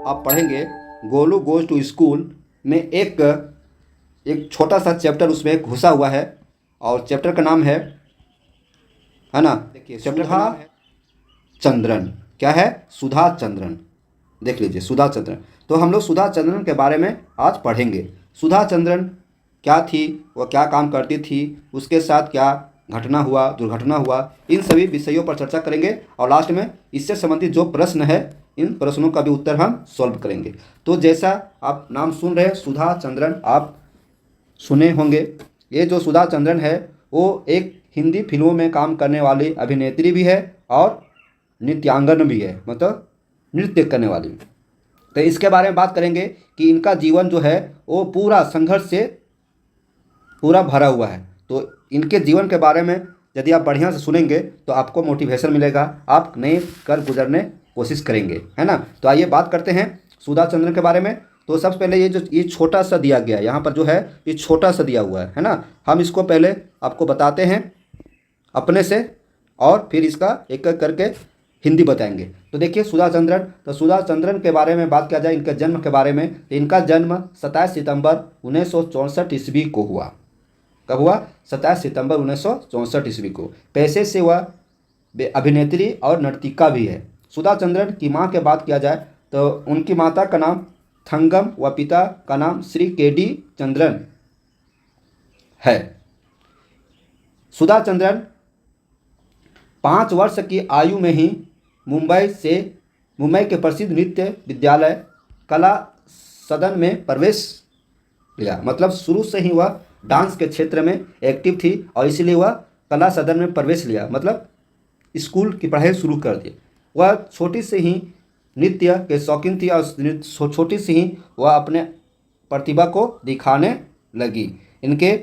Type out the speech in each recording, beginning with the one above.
आप पढ़ेंगे Golu goes to school में एक एक छोटा सा चैप्टर उसमें घुसा हुआ है और चैप्टर का नाम है ना, देखिए चैप्टर का नाम है चंद्रन। क्या है? सुधा चंद्रन। देख लीजिए सुधा चंद्रन। तो हम लोग सुधा चंद्रन के बारे में आज पढ़ेंगे। सुधा चंद्रन क्या थी, वह क्या काम करती थी, उसके साथ क्या घटना हुआ, दुर्घटना हुआ, इन सभी विषयों पर चर्चा करेंगे और लास्ट में इससे संबंधित जो प्रश्न है इन प्रश्नों का भी उत्तर हम सॉल्व करेंगे। तो जैसा आप नाम सुन रहे हैं सुधा चंद्रन, आप सुने होंगे। ये जो सुधा चंद्रन है वो एक हिंदी फिल्मों में काम करने वाली अभिनेत्री भी है और नृत्यांगन भी है, मतलब नृत्य करने वाली। तो इसके बारे में बात करेंगे कि इनका जीवन जो है वो पूरा संघर्ष से पूरा भरा हुआ है। तो इनके जीवन के बारे में यदि आप बढ़िया से सुनेंगे तो आपको मोटिवेशन मिलेगा, आप नए कर गुजरने कोशिश करेंगे, है ना। तो आइए बात करते हैं सुधा चंद्रन के बारे में। तो सबसे पहले ये छोटा सा दिया गया है, यहाँ पर जो है ये छोटा सा दिया हुआ है ना। हम इसको पहले आपको बताते हैं अपने से और फिर इसका एक एक करके हिंदी बताएंगे। तो देखिए सुधा चंद्रन, तो सुधा चंद्रन के बारे में बात किया जाए इनके जन्म के बारे में, तो इनका जन्म 27 सितंबर 1964 ईस्वी को हुआ। कब हुआ? 27 सितंबर 1964 ईस्वी को। पेशे से वह अभिनेत्री और नर्तिका भी है। सुधा चंद्रन की माँ के बात किया जाए तो उनकी माता का नाम थंगम व पिता का नाम श्री केडी चंद्रन है। सुधा चंद्रन 5 वर्ष की आयु में ही मुंबई के प्रसिद्ध नृत्य विद्यालय कला सदन में प्रवेश लिया। मतलब शुरू से ही वह डांस के क्षेत्र में एक्टिव थी और इसीलिए वह कला सदन में प्रवेश लिया, मतलब स्कूल की पढ़ाई शुरू कर दी। वह छोटी से ही नृत्य के शौकीन थी और छोटी से ही वह अपने प्रतिभा को दिखाने लगी। इनके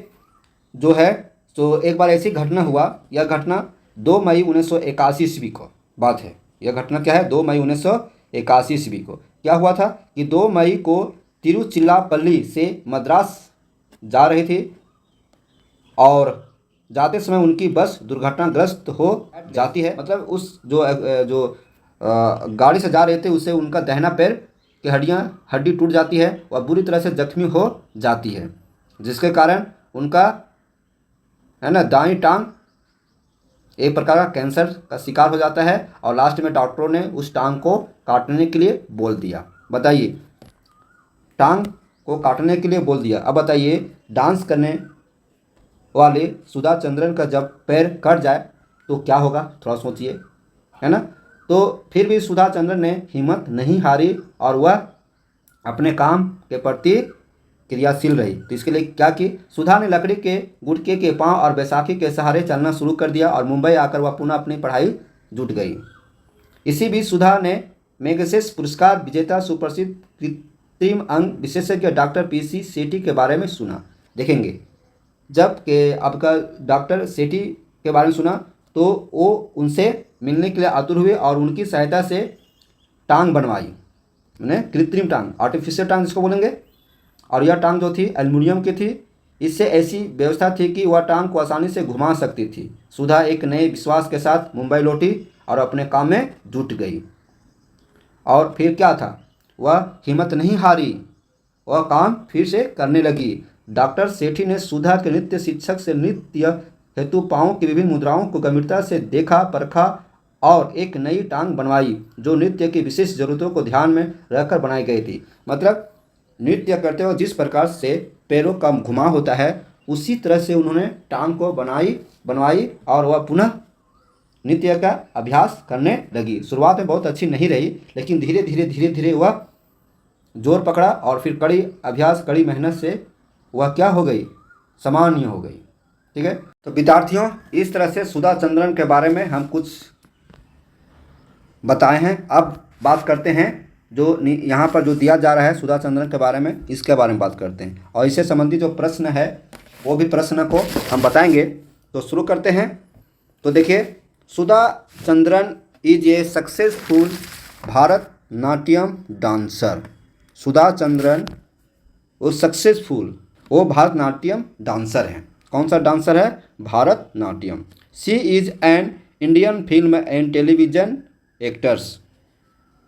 जो है तो एक बार ऐसी घटना हुआ, यह घटना 2 मई 1981 ईस्वी को बात है। यह घटना क्या है? 2 मई 1981 ईस्वी को क्या हुआ था कि 2 मई को तिरुचिरापल्ली से मद्रास जा रही थी और जाते समय उनकी बस दुर्घटनाग्रस्त हो जाती है। मतलब उस जो गाड़ी से जा रहे थे उससे उनका दाहिना पैर की हड्डी टूट जाती है और बुरी तरह से जख्मी हो जाती है, जिसके कारण उनका है ना दाईं टांग एक प्रकार का कैंसर का शिकार हो जाता है और लास्ट में डॉक्टरों ने उस टांग को काटने के लिए बोल दिया। बताइए, टांग को काटने के लिए बोल दिया। अब बताइए डांस करने वाले सुधा चंद्रन का जब पैर कट जाए तो क्या होगा, थोड़ा सोचिए, है ना। तो फिर भी सुधा चंद्रन ने हिम्मत नहीं हारी और वह अपने काम के प्रति क्रियाशील रही। तो इसके लिए क्या की, सुधा ने लकड़ी के गुटके के पांव और बैसाखी के सहारे चलना शुरू कर दिया और मुंबई आकर वह पुनः अपनी पढ़ाई जुट गई। इसी बीच सुधा ने मैगसेस पुरस्कार विजेता सुप्रसिद्ध कृत्रिम अंग विशेषज्ञ डॉक्टर पीसी सेठी के बारे में सुना। देखेंगे जब के आपका डॉक्टर सेठी के बारे में सुना तो वो उनसे मिलने के लिए आतुर हुए और उनकी सहायता से टांग बनवाई, मैंने कृत्रिम टांग, आर्टिफिशियल टांग जिसको बोलेंगे। और यह टांग जो थी एल्युमिनियम की थी। इससे ऐसी व्यवस्था थी कि वह टांग को आसानी से घुमा सकती थी। सुधा एक नए विश्वास के साथ मुंबई लौटी और अपने काम में जुट गई। और फिर क्या था, वह हिम्मत नहीं हारी, वह काम फिर से करने लगी। डॉक्टर सेठी ने सुधा के नृत्य शिक्षक से नृत्य हेतु पाँव की विभिन्न मुद्राओं को गंभीरता से देखा, परखा और एक नई टांग बनवाई जो नृत्य की विशेष जरूरतों को ध्यान में रखकर बनाई गई थी। मतलब नृत्य करते हुए जिस प्रकार से पैरों का घुमाव होता है उसी तरह से उन्होंने टांग को बनवाई और वह पुनः नृत्य का अभ्यास करने लगी। शुरुआत में बहुत अच्छी नहीं रही, लेकिन धीरे धीरे वह जोर पकड़ा और फिर कड़ी अभ्यास, कड़ी मेहनत से वह क्या हो गई, सामान्य हो गई। ठीक है। तो विद्यार्थियों, इस तरह से सुधा चंद्रन के बारे में हम कुछ बताए हैं। अब बात करते हैं जो यहाँ पर जो दिया जा रहा है सुधा चंद्रन के बारे में, इसके बारे में बात करते हैं और इससे संबंधित जो प्रश्न है वो भी प्रश्न को हम बताएंगे। तो शुरू करते हैं। तो देखिए, Sudha Chandran is a successful Bharatanatyam dancer. Sudha Chandran वो भारतनाट्यम डांसर हैं। कौन सा डांसर है? Bharatanatyam. She is an Indian film and television actors.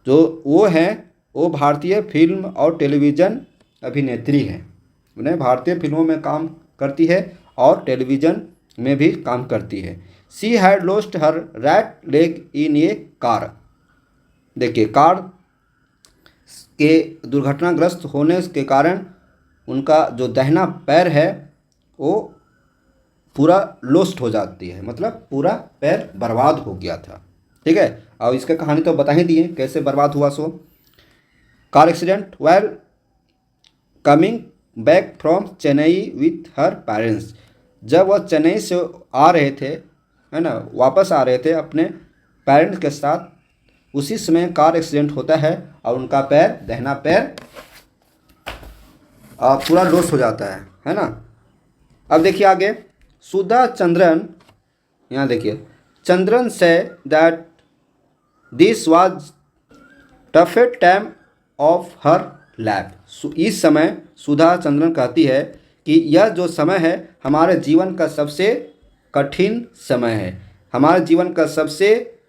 जो वो हैं वो भारतीय फिल्म और टेलीविज़न अभिनेत्री हैं। उन्हें भारतीय फिल्मों में काम करती है और टेलीविज़न में भी काम करती है। She had lost her right leg in a car. देखिए, कार के दुर्घटनाग्रस्त होने के कारण उनका जो दाहिना पैर है वो पूरा लॉस्ट हो जाती है, मतलब पूरा पैर बर्बाद हो गया था। ठीक है, और इसका कहानी तो बता ही दिए कैसे बर्बाद हुआ। So car accident while coming back from Chennai with her parents. जब वह चेन्नई से आ रहे थे, है ना, वापस आ रहे थे अपने पेरेंट्स के साथ, उसी समय कार एक्सीडेंट होता है और उनका पैर, दाहिना पैर पूरा लॉस हो जाता है ना। अब देखिए आगे, सुधा चंद्रन, यहाँ देखिए, Chandran say that this was toughest time of her life. इस समय सुधा चंद्रन कहती है कि यह जो समय है हमारे जीवन का सबसे कठिन समय है, हमारे जीवन का सबसे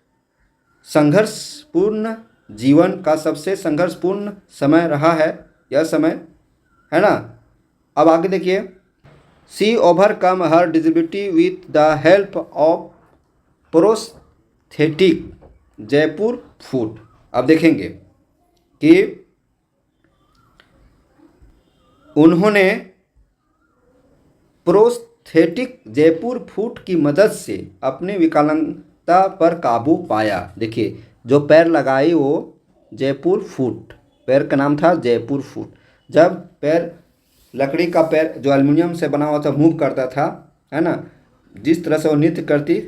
संघर्षपूर्ण, जीवन का सबसे संघर्षपूर्ण समय रहा है यह समय, है ना। अब आगे देखिए, she overcome her disability with the help of prosthetic Jaipur foot. अब देखेंगे कि उन्होंने प्रोस्थेटिक जयपुर फूट की मदद से अपनी विकलांगता पर काबू पाया। देखिए, जो पैर लगाई वो जयपुर फूट, पैर का नाम था जयपुर फूट। जब पैर, लकड़ी का पैर जो एल्युमिनियम से बना हुआ था, मूव करता था, है ना, जिस तरह से वो नृत्य करती,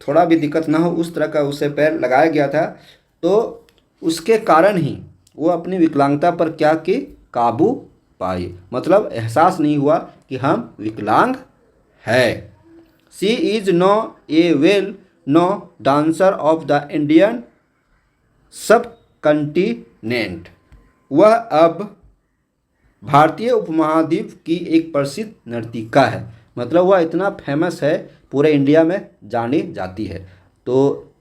थोड़ा भी दिक्कत ना हो उस तरह का उसे पैर लगाया गया था। तो उसके कारण ही वो अपनी विकलांगता पर क्या की, काबू पाई, मतलब एहसास नहीं हुआ कि हम विकलांग है। She is no a well known dancer of the Indian subcontinent. वह अब भारतीय उपमहाद्वीप की एक प्रसिद्ध नर्तिका है, मतलब वह इतना फेमस है, पूरे इंडिया में जानी जाती है। तो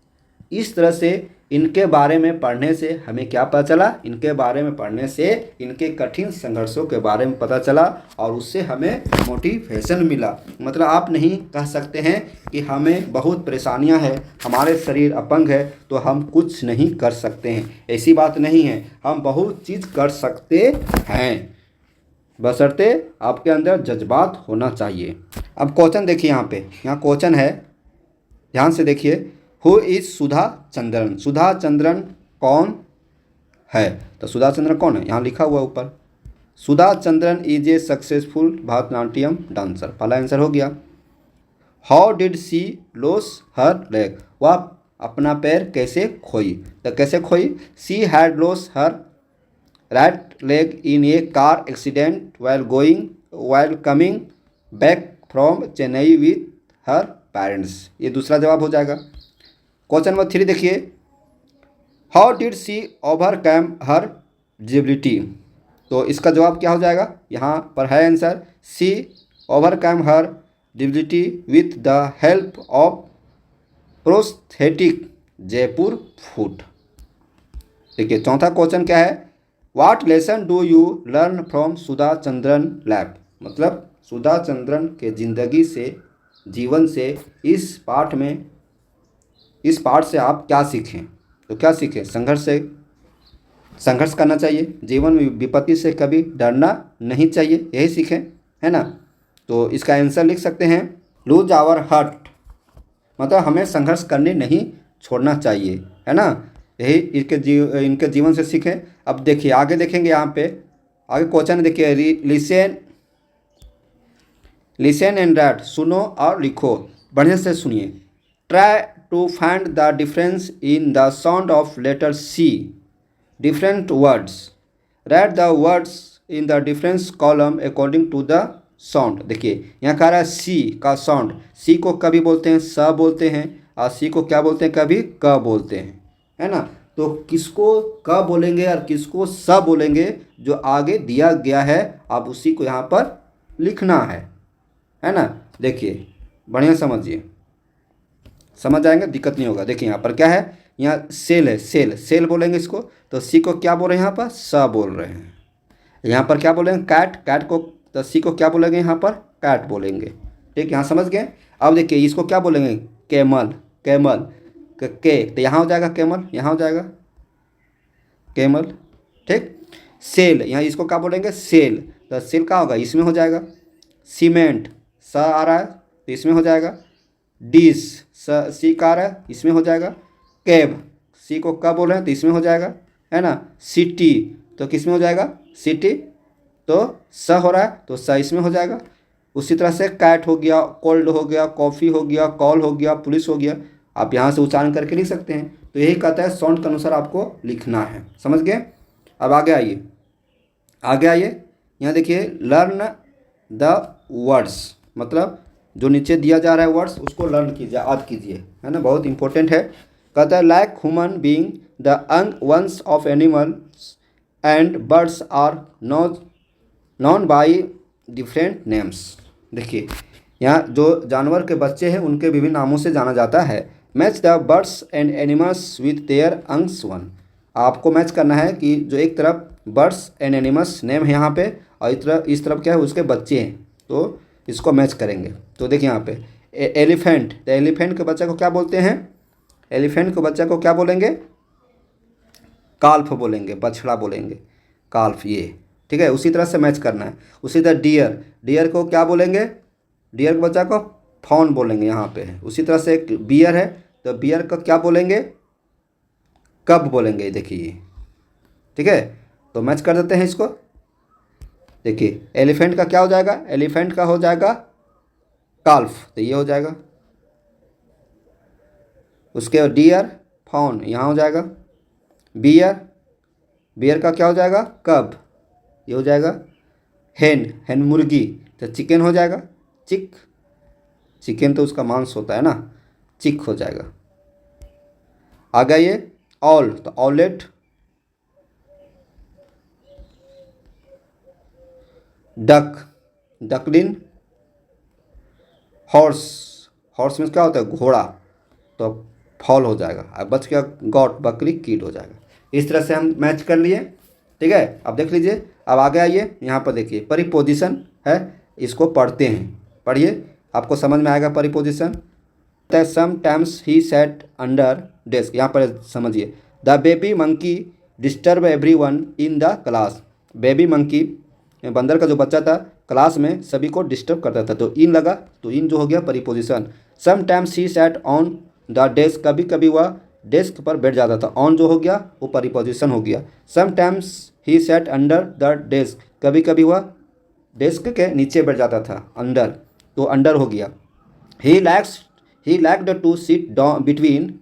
इस तरह से इनके बारे में पढ़ने से हमें क्या पता चला, इनके बारे में पढ़ने से इनके कठिन संघर्षों के बारे में पता चला और उससे हमें मोटिवेशन मिला। मतलब आप नहीं कह सकते हैं कि हमें बहुत परेशानियां हैं, हमारे शरीर अपंग है तो हम कुछ नहीं कर सकते हैं, ऐसी बात नहीं है, हम बहुत चीज़ कर सकते हैं, बशर्ते आपके अंदर जज्बात होना चाहिए। अब क्वेश्चन देखिए, यहाँ क्वेश्चन है, ध्यान से देखिए, हु इज सुधा चंद्रन। सुधा चंद्रन कौन है? तो सुधा चंद्रन कौन है, यहाँ लिखा हुआ ऊपर, Sudha Chandran is a successful Bharatanatyam dancer. पहला आंसर हो गया। How did she loss her leg. वह अपना पैर कैसे खोई, तो कैसे खोई, she had loss her right leg in a car accident while coming back from Chennai with her parents. ये दूसरा जवाब हो जाएगा। क्वेश्चन नंबर 3 देखिए, how did she overcome her disability. तो इसका जवाब क्या हो जाएगा, यहाँ पर है answer, she overcome her disability with the help of prosthetic Jaipur foot. देखिए, चौथा क्वेश्चन क्या है, what lesson do you learn from Sudha Chandran life. मतलब सुधा चंद्रन के ज़िंदगी से, जीवन से, इस पाठ से आप क्या सीखें। तो क्या सीखें, संघर्ष करना चाहिए, जीवन में विपत्ति से कभी डरना नहीं चाहिए, यही सीखें, है ना। तो इसका आंसर लिख सकते हैं, लूज आवर हार्ट, मतलब हमें संघर्ष करने नहीं छोड़ना चाहिए, है ना, यही इनके जीवन से सीखें। अब देखिए आगे देखेंगे, यहाँ पे आगे क्वेश्चन देखिए, लिसन एंड राइट, सुनो और लिखो, बढ़िया से सुनिए। Try to find the difference in the sound of letter C, different words, write the words in the difference column according to the sound. देखिए, यहाँ कह रहा है सी का साउंड, सी को कभी बोलते हैं स बोलते हैं, और सी को क्या बोलते हैं, कभी क बोलते हैं, है ना। तो किसको क बोलेंगे और किसको स बोलेंगे, जो आगे दिया गया है, आप उसी को यहाँ पर लिखना है ना। देखिए बढ़िया समझिए, समझ जाएंगे, दिक्कत नहीं होगा। देखिए यहाँ पर क्या है, यहाँ सेल है, सेल सेल बोलेंगे इसको, तो सी को क्या बोल रहे हैं यहाँ पर, स बोल रहे हैं। यहाँ पर क्या बोलेंगे, कैट, कैट को, तो सी को क्या बोलेंगे यहाँ पर, कैट बोलेंगे। ठीक, यहाँ समझ गए। अब देखिए इसको क्या बोलेंगे, कैमल, कैमल के, तो यहाँ हो जाएगा कैमल, यहाँ हो जाएगा कैमल। ठीक, सेल, यहाँ इसको क्या बोलेंगे, सेल, तो सेल क्या होगा, इसमें हो जाएगा। सीमेंट, स आ रहा है तो इसमें हो जाएगा। डिश, सी का आ रहा है, इसमें हो जाएगा। कैब, सी को कब बोल रहे हैं तो इसमें हो जाएगा, है ना। सिटी, तो किस में हो जाएगा, सिटी, तो स हो रहा है तो स इसमें हो जाएगा। उसी तरह से कैट हो गया, कोल्ड हो गया, कॉफ़ी हो गया, कॉल हो गया, पुलिस हो गया। आप यहाँ से उच्चारण करके लिख सकते हैं। तो यही कहता है साउंड के अनुसार आपको लिखना है, समझ गए। अब आगे आइए, आगे आइए, यहाँ देखिए लर्न द वर्ड्स, मतलब जो नीचे दिया जा रहा है वर्ड्स उसको लर्न कीजिए, याद कीजिए, है ना, बहुत इंपॉर्टेंट है। कहता है like human being the young ones of animals and birds are known by different names. देखिए यहाँ जो जानवर के बच्चे हैं उनके विभिन्न नामों से जाना जाता है। Match the birds and animals with their youngs one, आपको मैच करना है कि जो एक तरफ बर्ड्स एंड एनिमल्स नेम है यहाँ पे और इस तरफ क्या है उसके बच्चे हैं, तो इसको मैच करेंगे। तो देखिए यहाँ पे एलिफेंट, तो एलिफेंट के बच्चे को क्या बोलते हैं, एलिफेंट के बच्चे को क्या बोलेंगे, काल्फ बोलेंगे, बछड़ा बोलेंगे, काल्फ, ये ठीक है। उसी तरह से मैच करना है। उसी तरह डियर, डियर को क्या बोलेंगे, डियर के बच्चा को फॉन बोलेंगे, यहाँ पे है। उसी तरह से एक बियर है तो बियर का क्या बोलेंगे, कब बोलेंगे, देखिए, ठीक है। तो मैच कर देते हैं इसको। देखिए एलिफेंट का क्या हो जाएगा, एलिफेंट का हो जाएगा काल्फ, तो ये हो जाएगा। उसके बाद डियर, फॉन, यहाँ हो जाएगा। बियर, बियर का क्या हो जाएगा, कब, ये हो जाएगा। हेन, हेन मुर्गी, तो चिकन हो जाएगा, चिक, चिकन तो उसका मांस होता है ना, चिक हो जाएगा। आगे ये ऑल, तो ऑलेट, डक, डकलिन, हॉर्स, हॉर्स में क्या होता है, घोड़ा, तो फॉल हो जाएगा। अब बच गया गॉट, बकरी, कीट हो जाएगा। इस तरह से हम मैच कर लिए, ठीक है। अब देख लीजिए, अब आगे आइए, यहाँ पर देखिए परिपोजिशन है, इसको पढ़ते हैं, पढ़िए, आपको समझ में आएगा preposition. Sometimes he sat under desk, यहाँ पर समझिए। The baby monkey disturb everyone in the class, baby monkey, बंदर का जो बच्चा था क्लास में सभी को डिस्टर्ब करता था, तो इन लगा, तो इन जो हो गया preposition. Sometimes he sat on the desk, कभी कभी वह डेस्क पर बैठ जाता था, ऑन जो हो गया वो परिपोजिशन हो गया। Sometimes he sat under the desk, कभी कभी वह डेस्क के नीचे बैठ जाता था, अंडर, तो अंडर हो गया। He liked to sit between,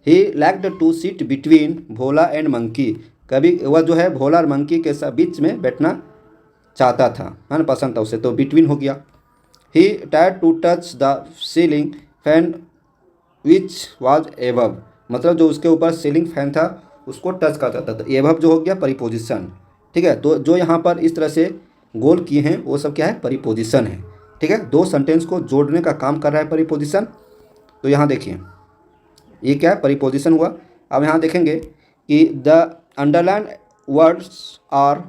he liked to sit between Bhola and monkey, कभी वह जो है भोला और मंकी के साथ बीच में बैठना चाहता था, है ना, पसंद था उसे, तो बिटवीन हो गया। He tried to touch the ceiling fan which was above, मतलब जो उसके ऊपर सीलिंग फैन था उसको टच करता था, तो एबव जो हो गया परिपोजिशन, ठीक है। तो जो यहाँ पर इस तरह से गोल किए हैं वो सब क्या है, परिपोजिशन है, ठीक है। दो सेंटेंस को जोड़ने का काम कर रहा है परिपोजिशन। तो यहाँ देखिए ये क्या है, परिपोजिशन हुआ। अब यहाँ देखेंगे कि the underline words are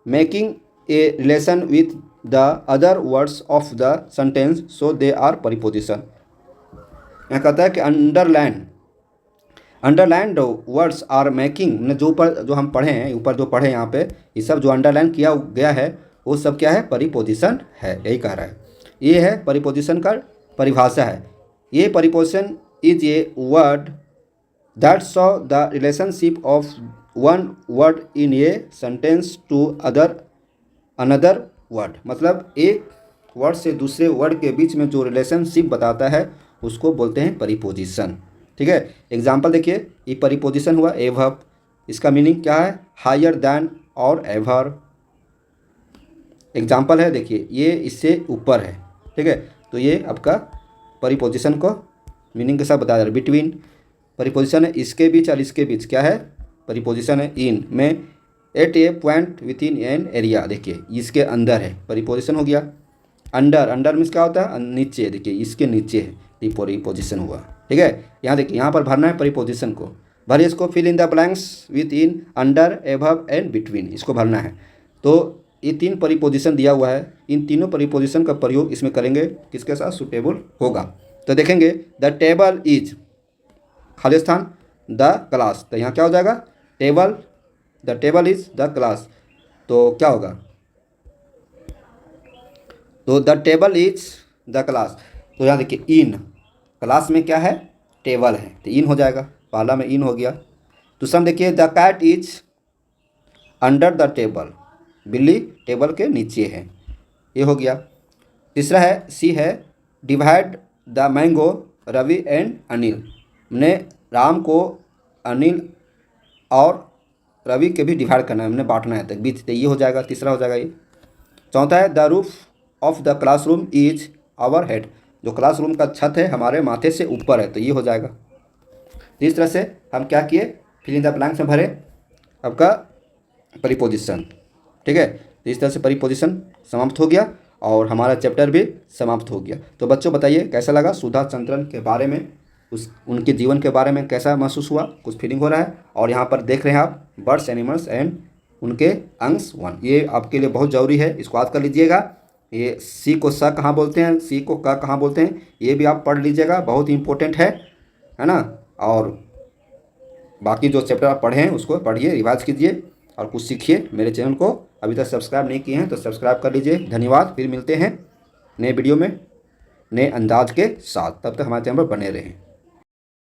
making a relation with the other words of the sentence, so they are preposition. यहाँ कहता है कि अंडरलाइंड वर्ड्स आर मेकिंग, जो ऊपर जो हम पढ़े हैं, ऊपर जो पढ़े यहाँ पे, ये सब जो अंडरलाइन किया गया है वो सब क्या है, परिपोजिशन है, यही कह रहा है। ये है परिपोजिशन का परिभाषा है। ये preposition is a word that show the relationship of one word in a sentence to another word, मतलब एक वर्ड से दूसरे वर्ड के बीच में जो रिलेशनशिप बताता है उसको बोलते हैं परिपोजिशन, ठीक है। एग्जाम्पल देखिए, ये परिपोजिशन हुआ एभव, इसका मीनिंग क्या है, हायर दैन और एवर। एग्जाम्पल है, देखिए ये इससे ऊपर है, ठीक है, तो ये आपका परिपोजिशन को मीनिंग के साथ बताया जा रहा है। बिटवीन परिपोजिशन है इसके बीच और इसके बीच, क्या है, परिपोजिशन है। इन में at a point within an area, देखिए इसके अंदर है, परिपोजिशन हो गया। अंडर, अंडर मीन्स क्या होता है, नीचे, देखिए इसके नीचे है, ये परिपोजिशन हुआ, ठीक है। यहाँ देखिए, यहाँ पर भरना है प्रीपोजिशन को। भरिए इसको, fill in the blanks with in, under, above and between, इसको भरना है। तो ये 3 प्रीपोजिशन दिया हुआ है, इन तीनों प्रीपोजिशन का प्रयोग इसमें करेंगे, किसके साथ, सूटेबल होगा। तो देखेंगे द टेबल इज, खाली स्थान, द क्लास, तो यहाँ क्या हो जाएगा, table, the table is the class, तो क्या होगा, तो the table is the class. तो यहाँ देखिए, इन, क्लास में क्या है, टेबल है, तो इन हो जाएगा, पहला में इन हो गया। दूसरा में देखिए, the cat is under the table, बिल्ली टेबल के नीचे है, ये हो गया। तीसरा है, सी है, divide the mango Ravi and Anil, हमने राम को अनिल और रवि के भी डिवाइड करना है, हमने बांटना है, तो बीच, तो ये हो जाएगा, तीसरा हो जाएगा ये। चौथा है, the roof of the classroom is our head, जो क्लासरूम का छत है हमारे माथे से ऊपर है, तो ये हो जाएगा। इस तरह से हम क्या किए, फिल इन द ब्लैंक्स में भरे आपका प्रीपोजिशन, ठीक है। तो इस तरह से प्रीपोजिशन समाप्त हो गया और हमारा चैप्टर भी समाप्त हो गया। तो बच्चों बताइए कैसा लगा, सुधा चंद्रन के बारे में, उनके जीवन के बारे में कैसा महसूस हुआ, कुछ फीलिंग हो रहा है। और यहाँ पर देख रहे हैं आप बर्ड्स, एनिमल्स एंड उनके अंश 1, ये आपके लिए बहुत ज़रूरी है, इसको याद कर लीजिएगा। ये सी को स कहाँ बोलते हैं, सी को क कहाँ बोलते हैं, ये भी आप पढ़ लीजिएगा, बहुत इंपॉर्टेंट है ना। और बाकी जो चैप्टर आप पढ़े हैं उसको पढ़िए, रिवाइज कीजिए और कुछ सीखिए। मेरे चैनल को अभी तक सब्सक्राइब नहीं किए हैं तो सब्सक्राइब कर लीजिए। धन्यवाद, फिर मिलते हैं नए वीडियो में नए अंदाज के साथ, तब तक हमारे चैनल पर बने रहें।